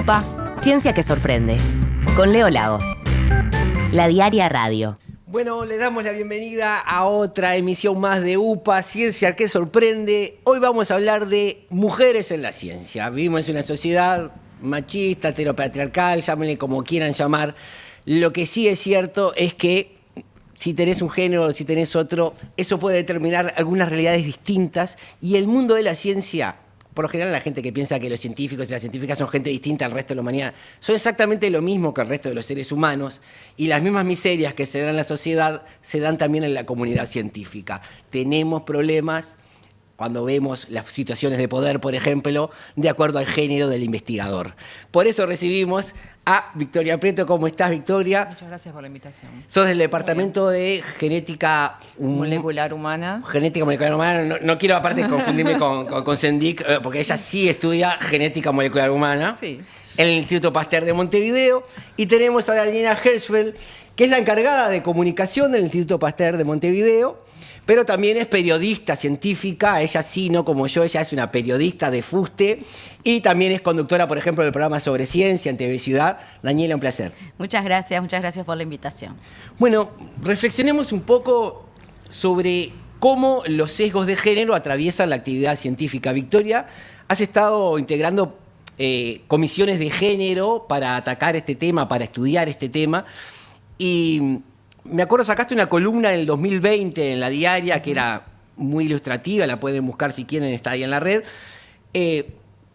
UPA, Ciencia que Sorprende, con Leo Lagos. La Diaria Radio. Bueno, le damos la bienvenida a otra emisión más de UPA, Ciencia que Sorprende. Hoy vamos a hablar de mujeres en la ciencia. Vivimos en una sociedad machista, heteropatriarcal, llámenle como quieran llamar. Lo que sí es cierto es que si tenés un género o si tenés otro, eso puede determinar algunas realidades distintas. Y el mundo de la ciencia, por lo general la gente que piensa que los científicos y las científicas son gente distinta al resto de la humanidad, son exactamente lo mismo que el resto de los seres humanos, y las mismas miserias que se dan en la sociedad se dan también en la comunidad científica. Tenemos problemas cuando vemos las situaciones de poder, por ejemplo, de acuerdo al género del investigador. Por eso recibimos a Victoria Prieto. ¿Cómo estás, Victoria? Muchas gracias por la invitación. Sos del Departamento de Genética Molecular Humana. Genética molecular humana. No quiero aparte confundirme con Sendik, porque ella sí estudia genética molecular humana. Sí. En el Instituto Pasteur de Montevideo. Y tenemos a Daniela Hirschfeld, que es la encargada de comunicación del Instituto Pasteur de Montevideo, pero también es periodista científica. Ella sí, no como yo, ella es una periodista de fuste y también es conductora, por ejemplo, del programa sobre ciencia en TV Ciudad. Daniela, un placer. Muchas gracias por la invitación. Bueno, reflexionemos un poco sobre cómo los sesgos de género atraviesan la actividad científica. Victoria, has estado integrando comisiones de género para atacar este tema, para estudiar este tema, y me acuerdo, sacaste una columna en el 2020 en La Diaria que era muy ilustrativa, la pueden buscar si quieren, está ahí en la red.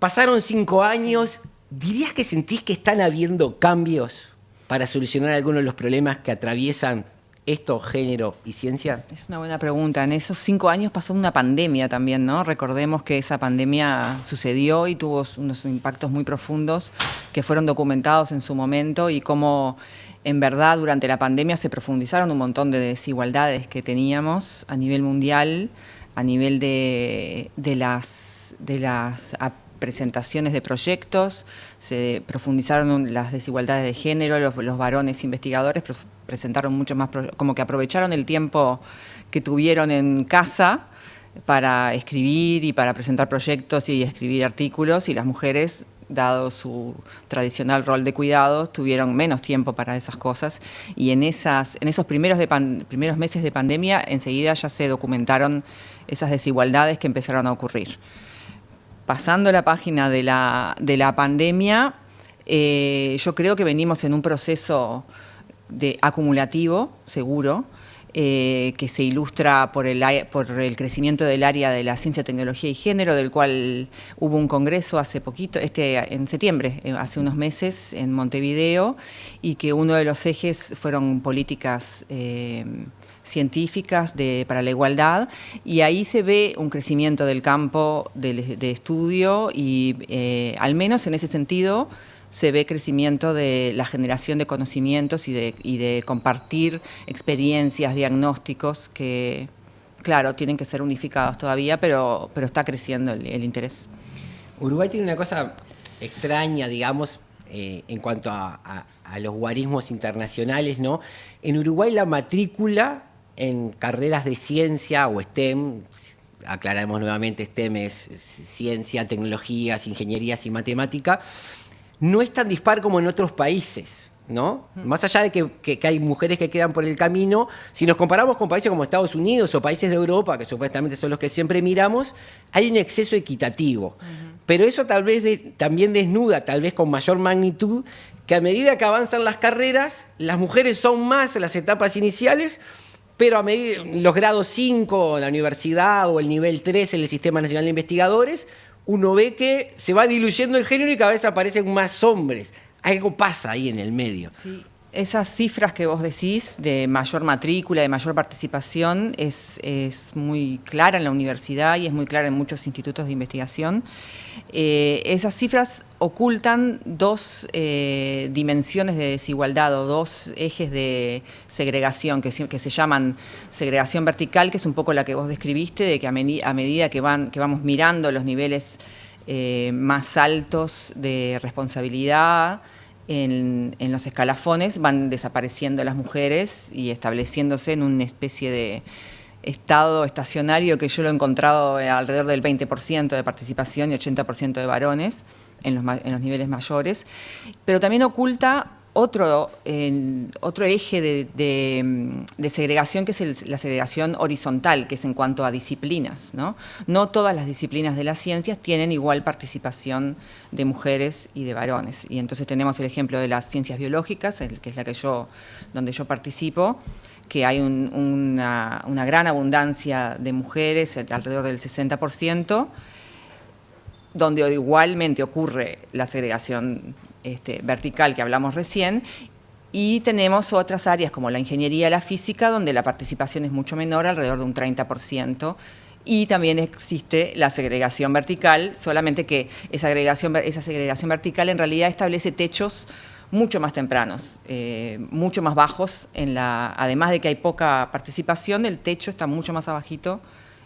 Pasaron 5 años, ¿dirías que sentís que están habiendo cambios para solucionar algunos de los problemas que atraviesan esto, género y ciencia? Es una buena pregunta. En esos 5 años pasó una pandemia también, ¿no? Recordemos que esa pandemia sucedió y tuvo unos impactos muy profundos que fueron documentados en su momento, y cómo en verdad durante la pandemia se profundizaron un montón de desigualdades que teníamos a nivel mundial, a nivel de las presentaciones de proyectos. Se profundizaron las desigualdades de género. Los varones investigadores presentaron mucho más, como que aprovecharon el tiempo que tuvieron en casa para escribir y para presentar proyectos y escribir artículos, y las mujeres, dado su tradicional rol de cuidados, tuvieron menos tiempo para esas cosas, y en esos primeros meses de pandemia enseguida ya se documentaron esas desigualdades que empezaron a ocurrir. Pasando la página de la pandemia, yo creo que venimos en un proceso acumulativo, seguro, que se ilustra por el crecimiento del área de la ciencia, tecnología y género, del cual hubo un congreso hace poquito, en septiembre, hace unos meses, en Montevideo, y que uno de los ejes fueron políticas científicas para la igualdad, y ahí se ve un crecimiento del campo de estudio, y al menos en ese sentido se ve crecimiento de la generación de conocimientos y de compartir experiencias, diagnósticos que, claro, tienen que ser unificados todavía, pero está creciendo el interés. Uruguay tiene una cosa extraña, digamos, en cuanto a los guarismos internacionales, ¿no? En Uruguay la matrícula en carreras de ciencia o STEM, aclaremos nuevamente, STEM es ciencia, tecnologías, ingenierías y matemática, no es tan dispar como en otros países, ¿no? Más allá de que hay mujeres que quedan por el camino, si nos comparamos con países como Estados Unidos o países de Europa, que supuestamente son los que siempre miramos, hay un exceso equitativo. Pero eso tal vez también desnuda, tal vez con mayor magnitud, que a medida que avanzan las carreras, las mujeres son más en las etapas iniciales, pero a medida los grados 5 en la universidad o el nivel 3 en el Sistema Nacional de Investigadores, uno ve que se va diluyendo el género y cada vez aparecen más hombres. Algo pasa ahí en el medio. Sí, esas cifras que vos decís de mayor matrícula, de mayor participación, es muy clara en la universidad y es muy clara en muchos institutos de investigación. Esas cifras ocultan 2 dimensiones de desigualdad o 2 ejes de segregación que se llaman segregación vertical, que es un poco la que vos describiste, de que a medida que vamos mirando los niveles más altos de responsabilidad en los escalafones, van desapareciendo las mujeres y estableciéndose en una especie de estado estacionario que yo lo he encontrado alrededor del 20% de participación y 80% de varones. en los niveles mayores, pero también oculta otro eje de segregación, que es la segregación horizontal, que es en cuanto a disciplinas, ¿no? No todas las disciplinas de las ciencias tienen igual participación de mujeres y de varones. Y entonces tenemos el ejemplo de las ciencias biológicas, que es donde yo participo, que hay una gran abundancia de mujeres, alrededor del 60%, donde igualmente ocurre la segregación vertical que hablamos recién, y tenemos otras áreas como la ingeniería y la física, donde la participación es mucho menor, alrededor de un 30%, y también existe la segregación vertical, solamente que esa segregación vertical en realidad establece techos mucho más tempranos, mucho más bajos, además de que hay poca participación, el techo está mucho más abajito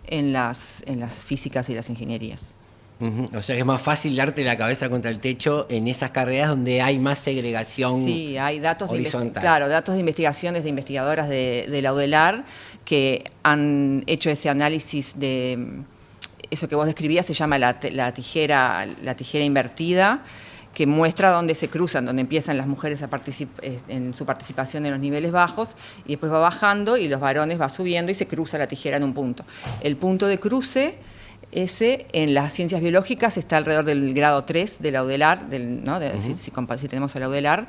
en las físicas y las ingenierías. O sea que es más fácil darte la cabeza contra el techo en esas carreras donde hay más segregación. Sí, hay datos horizontal. Datos de investigaciones de investigadoras de la UDELAR que han hecho ese análisis de eso que vos describías, se llama la tijera invertida, que muestra dónde se cruzan, dónde empiezan las mujeres en su participación en los niveles bajos, y después va bajando y los varones va subiendo y se cruza la tijera en un punto. El punto de cruce ese en las ciencias biológicas está alrededor del grado 3 de la UDELAR, ¿no? Si tenemos a la UDELAR,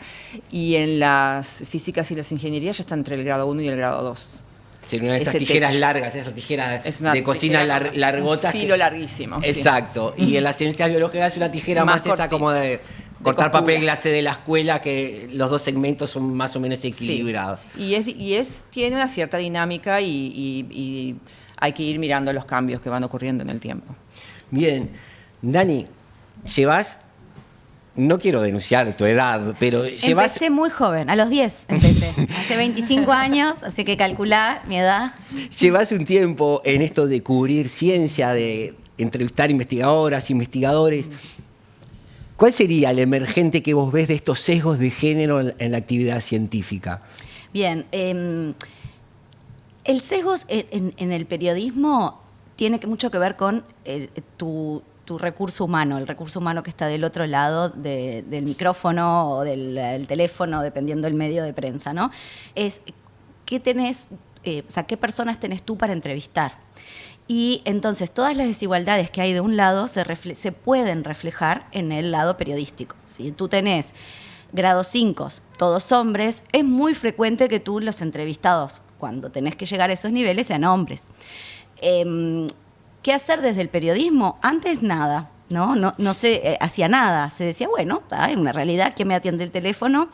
y en las físicas y las ingenierías ya está entre el grado 1 y el grado 2. Sería una de esas tijeras largas, esas tijeras de cocina largotas. Un filo larguísimo. Exacto. Sí. Y en las ciencias biológicas es una tijera más esa como de cortar papel glacé de la escuela, que los dos segmentos son más o menos equilibrados. Sí. Tiene una cierta dinámica y hay que ir mirando los cambios que van ocurriendo en el tiempo. Bien. Dani, no quiero denunciar tu edad, pero Empecé muy joven, a los 10 empecé. Hace 25 años, así que calculá mi edad. Llevas un tiempo en esto de cubrir ciencia, de entrevistar investigadoras, investigadores. ¿Cuál sería el emergente que vos ves de estos sesgos de género en la actividad científica? Bien, el sesgo en el periodismo tiene mucho que ver con tu recurso humano, el recurso humano que está del otro lado del micrófono o del teléfono, dependiendo del medio de prensa, ¿no? Es qué tenés, qué personas tenés tú para entrevistar. Y entonces todas las desigualdades que hay de un lado se pueden reflejar en el lado periodístico. Si tú tenés grados 5, todos hombres, es muy frecuente que tú los entrevistados, cuando tenés que llegar a esos niveles, sean hombres. ¿Qué hacer desde el periodismo? Antes nada, no se hacía nada. Se decía, bueno, hay una realidad, ¿quién me atiende el teléfono?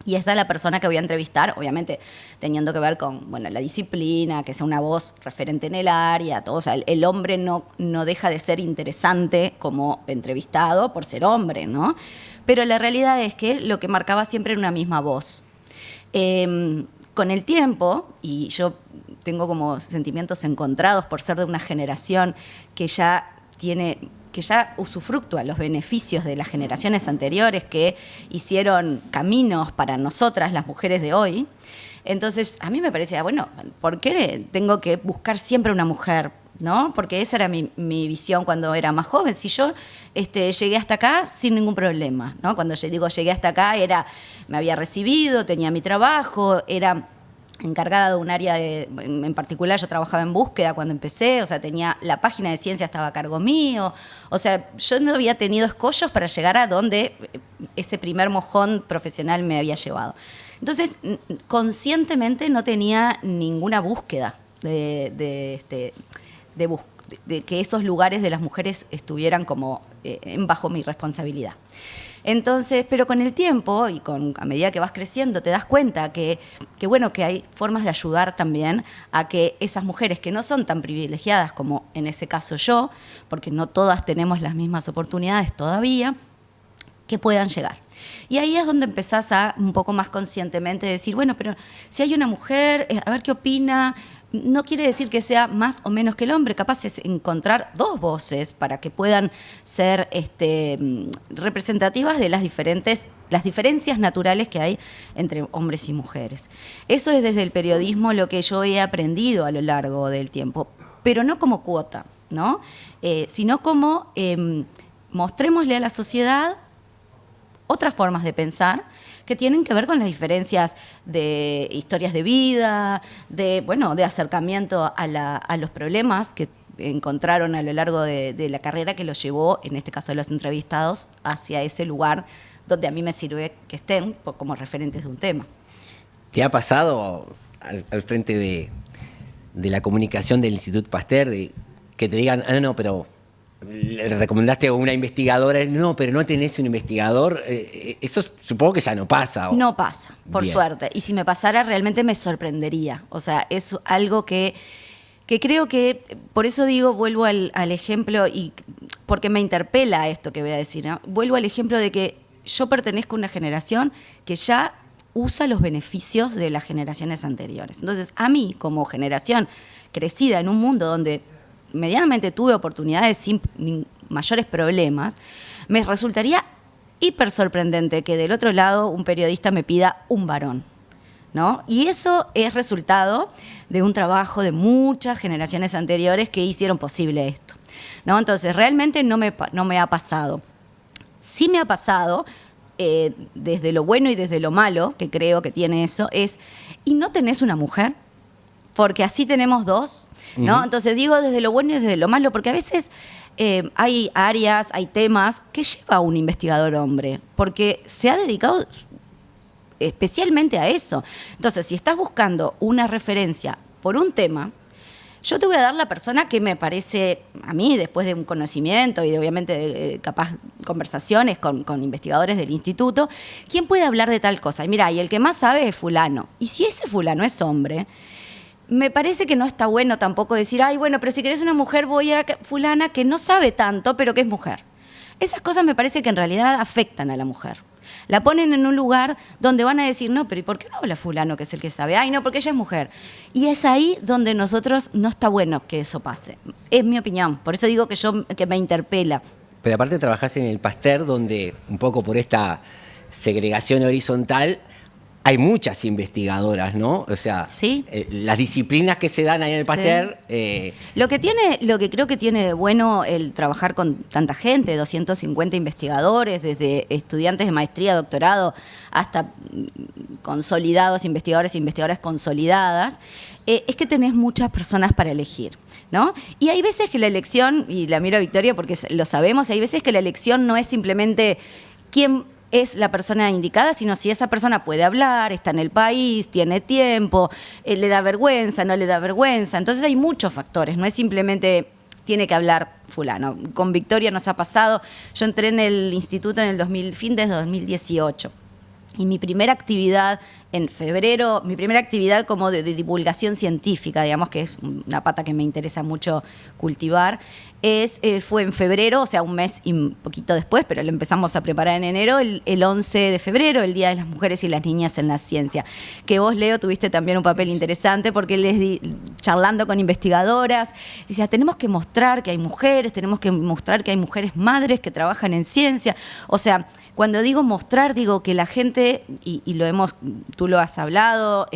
Y esa es la persona que voy a entrevistar, obviamente teniendo que ver con la disciplina, que sea una voz referente en el área, todo. O sea, el hombre no deja de ser interesante como entrevistado por ser hombre, ¿no? Pero la realidad es que lo que marcaba siempre era una misma voz. Con el tiempo, y yo tengo como sentimientos encontrados por ser de una generación que ya usufructúa los beneficios de las generaciones anteriores que hicieron caminos para nosotras, las mujeres de hoy. Entonces, a mí me parecía, bueno, ¿por qué tengo que buscar siempre una mujer? ¿No? Porque esa era mi visión cuando era más joven. Si yo llegué hasta acá sin ningún problema, ¿no? Cuando digo llegué hasta acá, me había recibido, tenía mi trabajo, era encargada de un área en particular. Yo trabajaba en búsqueda cuando empecé, o sea, tenía la página de ciencia, estaba a cargo mío, o sea, yo no había tenido escollos para llegar a donde ese primer mojón profesional me había llevado. Entonces, conscientemente no tenía ninguna búsqueda de que esos lugares de las mujeres estuvieran como bajo mi responsabilidad. Entonces, pero con el tiempo y a medida que vas creciendo, te das cuenta que hay formas de ayudar también a que esas mujeres que no son tan privilegiadas como en ese caso yo, porque no todas tenemos las mismas oportunidades todavía, que puedan llegar. Y ahí es donde empezás a un poco más conscientemente decir, bueno, pero si hay una mujer, a ver qué opina. No quiere decir que sea más o menos que el hombre, capaz es encontrar dos voces para que puedan ser representativas de las diferencias naturales que hay entre hombres y mujeres. Eso es desde el periodismo lo que yo he aprendido a lo largo del tiempo, pero no como cuota, ¿no? Sino como mostrémosle a la sociedad otras formas de pensar que tienen que ver con las diferencias de historias de vida, de acercamiento a los problemas que encontraron a lo largo de la carrera que los llevó, en este caso de los entrevistados, hacia ese lugar donde a mí me sirve que estén como referentes de un tema. ¿Te ha pasado al frente de la comunicación del Instituto Pasteur que te digan, no, pero le recomendaste a una investigadora, no, pero no tenés un investigador? Eso supongo que ya no pasa. No pasa, por Bien. suerte. Y si me pasara, realmente me sorprendería. O sea, es algo que creo que, por eso digo, vuelvo al ejemplo, y porque me interpela esto que voy a decir, ¿no? Vuelvo al ejemplo de que yo pertenezco a una generación que ya usa los beneficios de las generaciones anteriores. Entonces, a mí, como generación crecida en un mundo donde medianamente tuve oportunidades sin mayores problemas, me resultaría hiper sorprendente que del otro lado un periodista me pida un varón, ¿no? Y eso es resultado de un trabajo de muchas generaciones anteriores que hicieron posible esto, ¿no? Entonces, realmente no me ha pasado. Sí me ha pasado, desde lo bueno y desde lo malo, que creo que tiene eso, ¿y no tenés una mujer? Porque así tenemos dos, ¿no? Uh-huh. Entonces digo desde lo bueno y desde lo malo, porque a veces hay áreas, hay temas que lleva un investigador hombre, porque se ha dedicado especialmente a eso. Entonces, si estás buscando una referencia por un tema, yo te voy a dar la persona que me parece, a mí, después de un conocimiento y de, obviamente, capaz conversaciones con investigadores del instituto, ¿quién puede hablar de tal cosa? Y mira, y el que más sabe es fulano. Y si ese fulano es hombre, me parece que no está bueno tampoco decir, ay, bueno, pero si querés una mujer, voy a fulana que no sabe tanto, pero que es mujer. Esas cosas me parece que en realidad afectan a la mujer. La ponen en un lugar donde van a decir, no, pero ¿y por qué no habla fulano, que es el que sabe? Ay, no, porque ella es mujer. Y es ahí donde nosotros no está bueno que eso pase. Es mi opinión. Por eso digo que me interpela. Pero aparte trabajás en el Pasteur, donde un poco por esta segregación horizontal hay muchas investigadoras, ¿no? O sea, ¿sí? Las disciplinas que se dan ahí en el Pasteur. Sí. Lo que creo que tiene de bueno el trabajar con tanta gente, 250 investigadores, desde estudiantes de maestría, doctorado, hasta consolidados, investigadores e investigadoras consolidadas, es que tenés muchas personas para elegir, ¿no? Y hay veces que la elección, y la miro a Victoria porque lo sabemos, hay veces que la elección no es simplemente quién es la persona indicada, sino si esa persona puede hablar, está en el país, tiene tiempo, le da vergüenza, no le da vergüenza. Entonces hay muchos factores, no es simplemente tiene que hablar fulano. Con Victoria nos ha pasado, yo entré en el instituto en el fin de 2018. Y mi primera actividad en febrero, mi primera actividad como de divulgación científica, digamos que es una pata que me interesa mucho cultivar, fue en febrero, o sea, un mes y un poquito después, pero lo empezamos a preparar en enero, el 11 de febrero, el Día de las Mujeres y las Niñas en la Ciencia. Que vos, Leo, tuviste también un papel interesante porque charlando con investigadoras, decía, tenemos que mostrar que hay mujeres, tenemos que mostrar que hay mujeres madres que trabajan en ciencia. O sea, cuando digo mostrar, digo que la gente, y tú lo has hablado,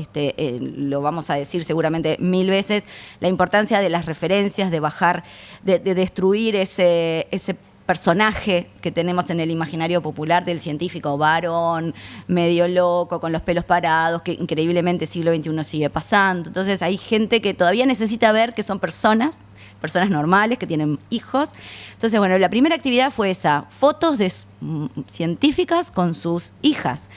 lo vamos a decir seguramente 1000 veces, la importancia de las referencias, de bajar, de destruir ese personaje que tenemos en el imaginario popular del científico varón, medio loco, con los pelos parados, que increíblemente siglo XXI sigue pasando. Entonces hay gente que todavía necesita ver que son personas normales, que tienen hijos. Entonces, bueno, la primera actividad fue esa, fotos de científicas con sus hijas.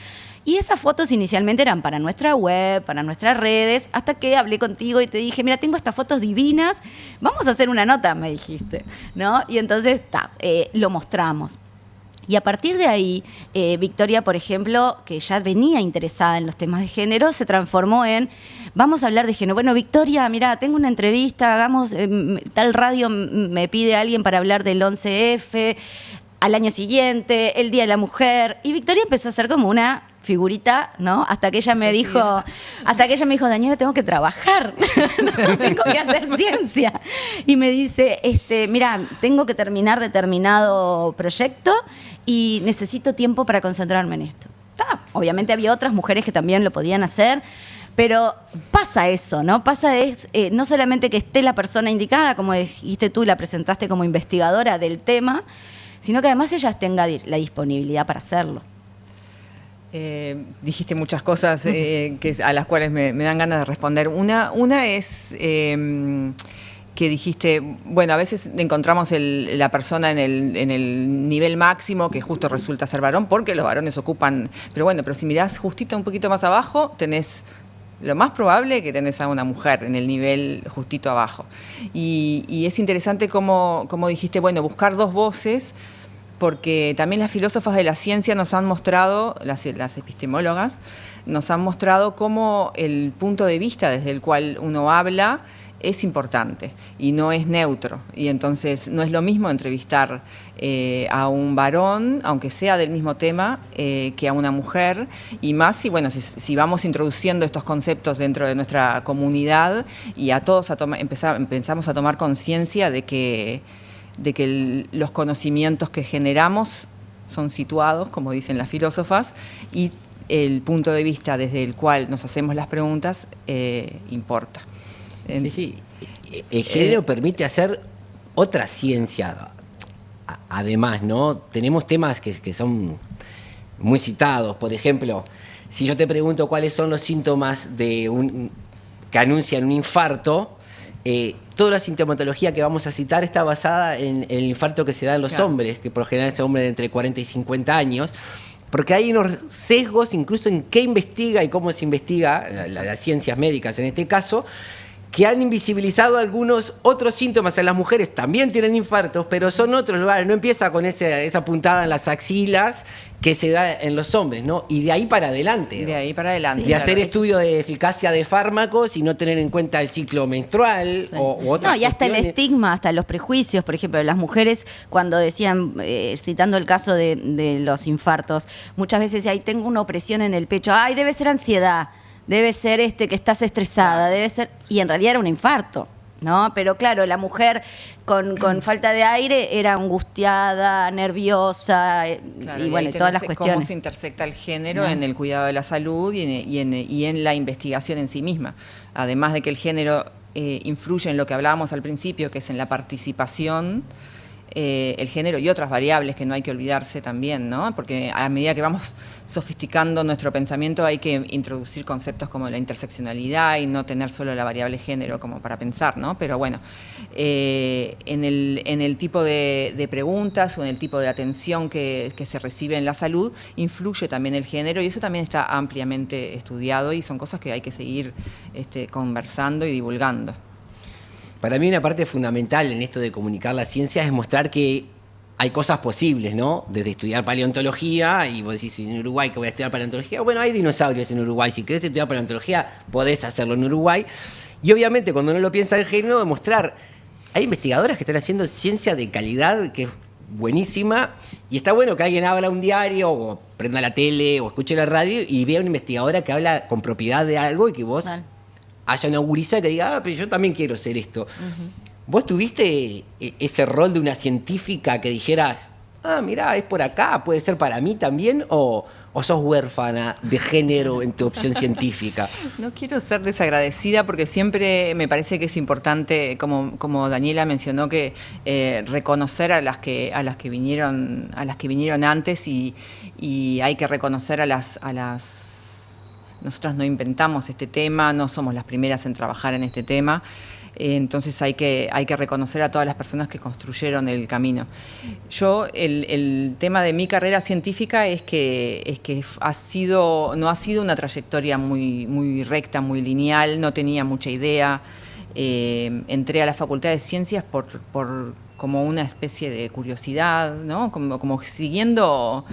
Y esas fotos inicialmente eran para nuestra web, para nuestras redes, hasta que hablé contigo y te dije, mira, tengo estas fotos divinas, vamos a hacer una nota, me dijiste, ¿no? Y entonces, lo mostramos. Y a partir de ahí, Victoria, por ejemplo, que ya venía interesada en los temas de género, se transformó en, vamos a hablar de género. Bueno, Victoria, mira, tengo una entrevista, hagamos, tal radio me pide a alguien para hablar del 11F, al año siguiente, el Día de la Mujer, y Victoria empezó a ser como una figurita, ¿no? Hasta que ella me dijo, Daniela, tengo que trabajar, no, tengo que hacer ciencia. Y me dice, mira, tengo que terminar determinado proyecto y necesito tiempo para concentrarme en esto. Obviamente había otras mujeres que también lo podían hacer, pero pasa eso, ¿no? Pasa no solamente que esté la persona indicada, como dijiste tú, la presentaste como investigadora del tema, sino que además ellas tengan la disponibilidad para hacerlo. Dijiste muchas cosas a las cuales me dan ganas de responder. Una es que dijiste, bueno, a veces encontramos la persona en el nivel máximo que justo resulta ser varón, porque los varones ocupan, pero si mirás justito un poquito más abajo, tenés lo más probable que tenés a una mujer en el nivel justito abajo. Y es interesante como dijiste, bueno, buscar dos voces, porque también las filósofas de la ciencia nos han mostrado, las epistemólogas, nos han mostrado cómo el punto de vista desde el cual uno habla es importante y no es neutro. Y entonces no es lo mismo entrevistar a un varón, aunque sea del mismo tema, que a una mujer, y más si vamos introduciendo estos conceptos dentro de nuestra comunidad y a todos empezamos a tomar conciencia de que los conocimientos que generamos son situados, como dicen las filósofas, y el punto de vista desde el cual nos hacemos las preguntas importa. Sí. El género permite hacer otra ciencia. Además, ¿no? Tenemos temas que son muy citados. Por ejemplo, si yo te pregunto cuáles son los síntomas que anuncian un infarto, toda la sintomatología que vamos a citar está basada en el infarto que se da en los hombres, que por lo general es hombre de entre 40 y 50 años, porque hay unos sesgos incluso en qué investiga y cómo se investiga, las ciencias médicas en este caso, que han invisibilizado algunos otros síntomas en las mujeres. También tienen infartos, pero son otros lugares. No empieza con esa puntada en las axilas que se da en los hombres, ¿no? Y de ahí para adelante. De ahí para adelante. De hacer estudios de eficacia de fármacos y no tener en cuenta el ciclo menstrual o otras y hasta el estigma, hasta los prejuicios. Por ejemplo, las mujeres cuando decían, citando el caso de los infartos, muchas veces decían, tengo una opresión en el pecho, ay, debe ser ansiedad. Debe ser que estás estresada, debe ser... Y en realidad era un infarto, ¿no? Pero claro, la mujer con falta de aire era angustiada, nerviosa, claro, y bueno, todas las cuestiones. Cómo se intersecta el género en el cuidado de la salud y en la investigación en sí misma. Además de que el género influye en lo que hablábamos al principio, que es en la participación, el género y otras variables que no hay que olvidarse también, ¿no? Porque a medida que vamos sofisticando nuestro pensamiento hay que introducir conceptos como la interseccionalidad y no tener solo la variable género como para pensar, ¿no? Pero bueno, en el tipo de preguntas o en el tipo de atención que se recibe en la salud influye también el género, y eso también está ampliamente estudiado y son cosas que hay que seguir conversando y divulgando. Para mí una parte fundamental en esto de comunicar la ciencia es mostrar que hay cosas posibles, ¿no? Desde estudiar paleontología, y vos decís, en Uruguay que voy a estudiar paleontología, bueno, hay dinosaurios en Uruguay, si querés estudiar paleontología podés hacerlo en Uruguay, y obviamente cuando uno lo piensa en género, demostrar, hay investigadoras que están haciendo ciencia de calidad que es buenísima, y está bueno que alguien habla un diario, o prenda la tele, o escuche la radio, y vea una investigadora que habla con propiedad de algo, y que vos... haya una gurizada que diga, pero yo también quiero ser esto. ¿Vos tuviste ese rol de una científica que dijeras, mirá, es por acá, puede ser para mí también, o sos huérfana de género en tu opción científica? No quiero ser desagradecida porque siempre me parece que es importante, como Daniela mencionó, que reconocer a las que vinieron antes, y hay que reconocer a las nosotras no inventamos este tema, no somos las primeras en trabajar en este tema, entonces hay que reconocer a todas las personas que construyeron el camino. Yo, el tema de mi carrera científica es que no ha sido una trayectoria muy recta, muy lineal, no tenía mucha idea. Entré a la Facultad de Ciencias por como una especie de curiosidad, ¿no? Como siguiendo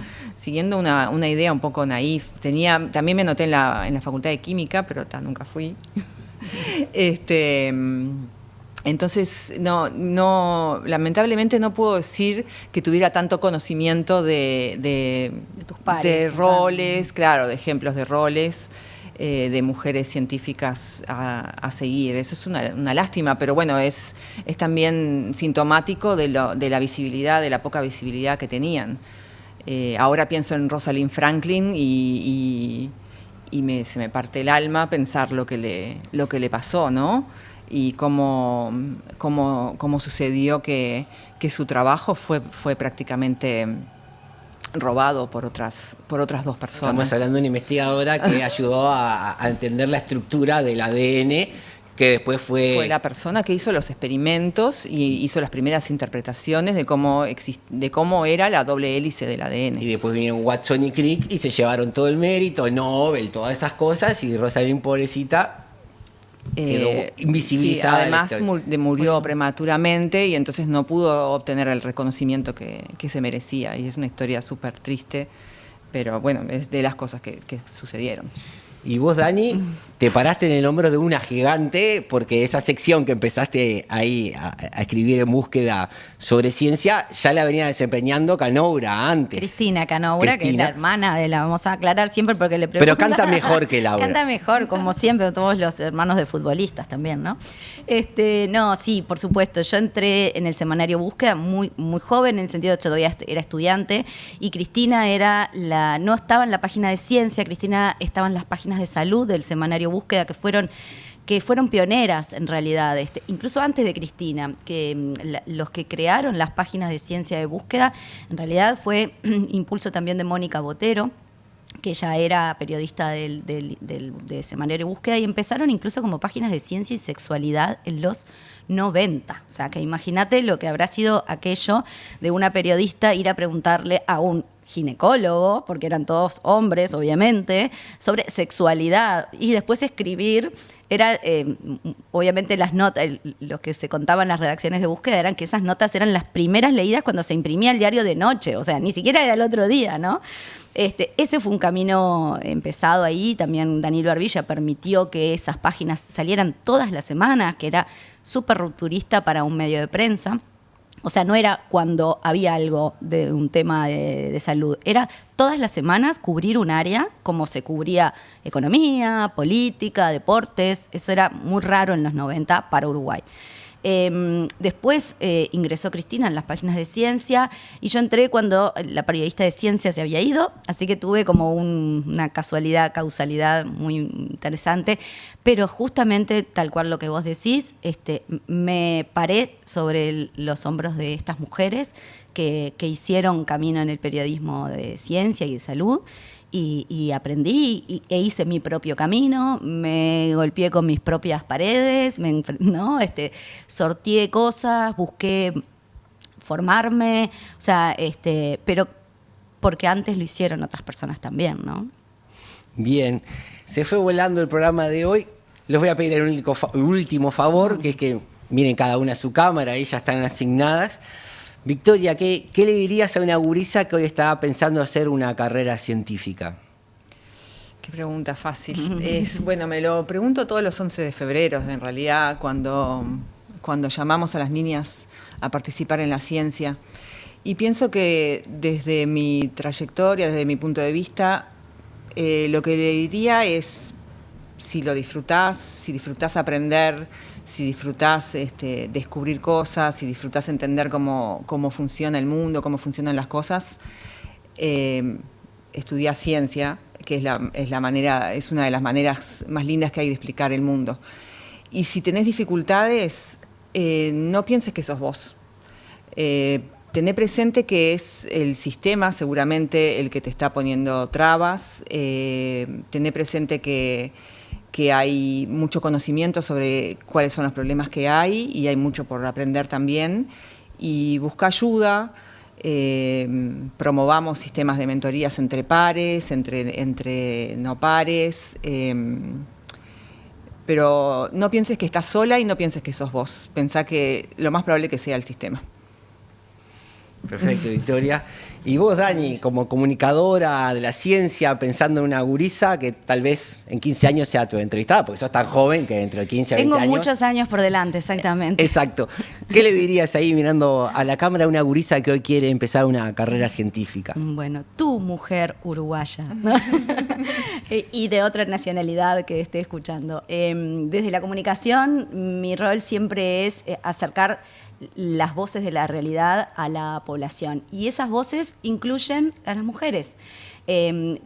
una idea un poco naif. También me anoté en la Facultad de Química, pero nunca fui. Entonces, lamentablemente no puedo decir que tuviera tanto conocimiento de tus pares, de roles, claro, de ejemplos de roles. De mujeres científicas a seguir. Eso es una lástima, pero bueno, es también sintomático de la visibilidad, de la poca visibilidad que tenían. Ahora pienso en Rosalind Franklin y se me parte el alma pensar lo que le pasó, ¿no? y cómo sucedió que su trabajo fue prácticamente robado por otras dos personas. Estamos hablando de una investigadora que ayudó a entender la estructura del ADN, que después fue la persona que hizo los experimentos y hizo las primeras interpretaciones de cómo era la doble hélice del ADN. Y después vinieron Watson y Crick y se llevaron todo el mérito, Nobel, todas esas cosas, y Rosalind, pobrecita, quedó invisibilizada. Sí, además murió prematuramente y entonces no pudo obtener el reconocimiento que se merecía. Y es una historia súper triste, pero bueno, es de las cosas que sucedieron. Y vos, Dani, te paraste en el hombro de una gigante, porque esa sección que empezaste ahí a escribir en Búsqueda sobre ciencia, ya la venía desempeñando Canoura antes. Cristina Canoura, que es la hermana de la, vamos a aclarar siempre porque le pregunto. Pero canta mejor que Laura. Canta mejor, como siempre, todos los hermanos de futbolistas también, ¿no? No, sí, por supuesto. Yo entré en el semanario Búsqueda muy, muy joven, en el sentido de que yo todavía era estudiante, y Cristina no estaba en la página de ciencia, Cristina estaba en las páginas de salud del semanario Búsqueda, que fueron pioneras en realidad, incluso antes de Cristina, que los que crearon las páginas de ciencia de Búsqueda, en realidad fue impulso también de Mónica Botero, que ella era periodista de semanario Búsqueda, y empezaron incluso como páginas de ciencia y sexualidad en los 90. O sea, que imagínate lo que habrá sido aquello de una periodista ir a preguntarle a un ginecólogo, porque eran todos hombres, obviamente, sobre sexualidad, y después escribir. Era, obviamente, las notas, lo que se contaba en las redacciones de Búsqueda eran que esas notas eran las primeras leídas cuando se imprimía el diario de noche, o sea, ni siquiera era el otro día, ¿no? Ese fue un camino empezado ahí. También Danilo Arbilla permitió que esas páginas salieran todas las semanas, que era súper rupturista para un medio de prensa. O sea, no era cuando había algo de un tema de salud, era todas las semanas cubrir un área, como se cubría economía, política, deportes. Eso era muy raro en los 90 para Uruguay. Después ingresó Cristina en las páginas de ciencia, y yo entré cuando la periodista de ciencia se había ido, así que tuve como una causalidad muy interesante, pero justamente tal cual lo que vos decís, me paré sobre los hombros de estas mujeres que hicieron camino en el periodismo de ciencia y de salud. Y aprendí e hice mi propio camino, me golpeé con mis propias paredes, sorteé cosas, busqué formarme, o sea, pero porque antes lo hicieron otras personas también, ¿no? Bien, se fue volando el programa de hoy. Les voy a pedir el último favor, que es que miren cada una a su cámara, ellas están asignadas. Victoria, ¿qué le dirías a una gurisa que hoy estaba pensando hacer una carrera científica? Qué pregunta fácil. Bueno, me lo pregunto todos los 11 de febrero, en realidad, cuando llamamos a las niñas a participar en la ciencia. Y pienso que desde mi trayectoria, desde mi punto de vista, lo que le diría es, si disfrutás aprender, si disfrutás descubrir cosas, si disfrutás entender cómo funciona el mundo, cómo funcionan las cosas, estudiá ciencia, que es una de las maneras más lindas que hay de explicar el mundo. Y si tenés dificultades, no pienses que sos vos. Tené presente que es el sistema seguramente el que te está poniendo trabas. Tené presente que hay mucho conocimiento sobre cuáles son los problemas que hay, y hay mucho por aprender también. Y busca ayuda, promovamos sistemas de mentorías entre pares, entre no pares, pero no pienses que estás sola y no pienses que sos vos. Pensá que lo más probable es que sea el sistema. Perfecto, Victoria. Y vos, Dani, como comunicadora de la ciencia, pensando en una gurisa que tal vez en 15 años sea tu entrevistada, porque sos tan joven que dentro de 15 a 20 años... Tengo muchos años por delante, exactamente. Exacto. ¿Qué le dirías ahí mirando a la cámara a una gurisa que hoy quiere empezar una carrera científica? Bueno, tú, mujer uruguaya, ¿no? Y de otra nacionalidad que esté escuchando. Desde la comunicación, mi rol siempre es acercar las voces de la realidad a la población, y esas voces incluyen a las mujeres.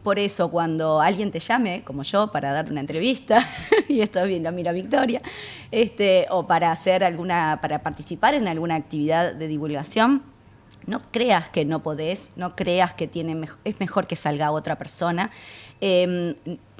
Por eso, cuando alguien te llame, como yo, para dar una entrevista, y esto bien lo mira Victoria, o para participar en alguna actividad de divulgación, no creas que no podés, no creas que es mejor que salga otra persona,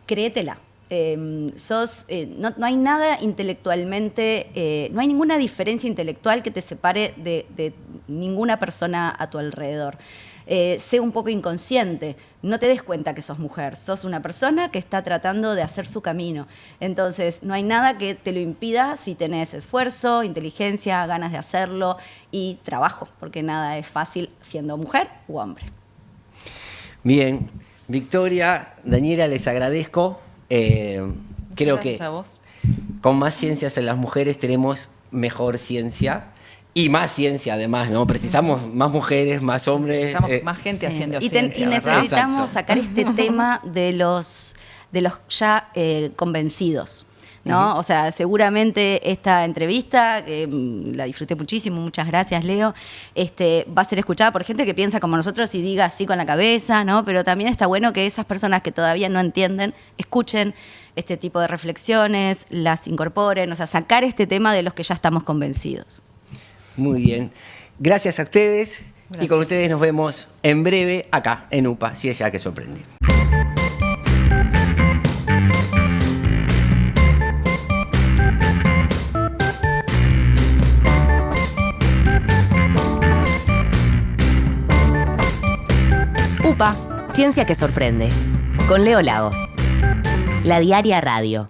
créetela. No hay nada intelectualmente, no hay ninguna diferencia intelectual que te separe de ninguna persona a tu alrededor. Sé un poco inconsciente, no te des cuenta que sos mujer, sos una persona que está tratando de hacer su camino. Entonces, no hay nada que te lo impida si tenés esfuerzo, inteligencia, ganas de hacerlo y trabajo, porque nada es fácil siendo mujer u hombre. Bien, Victoria, Daniela, les agradezco. Creo que a vos. con más ciencias en las mujeres tenemos mejor ciencia. Y más ciencia, además, ¿no? Precisamos más mujeres, más hombres. Precisamos más gente haciendo y ciencia, necesitamos Exacto. sacar este tema de los ya convencidos, ¿no? O sea, seguramente esta entrevista, que la disfruté muchísimo, muchas gracias, Leo, va a ser escuchada por gente que piensa como nosotros y diga así con la cabeza, ¿no? Pero también está bueno que esas personas que todavía no entienden, escuchen este tipo de reflexiones, las incorporen, o sea, sacar este tema de los que ya estamos convencidos. Muy bien. Gracias a ustedes. Gracias. Y con ustedes nos vemos en breve acá en UPA, si es ya que sorprende. UPA, Ciencia que sorprende. Con Leo Lagos. La Diaria Radio.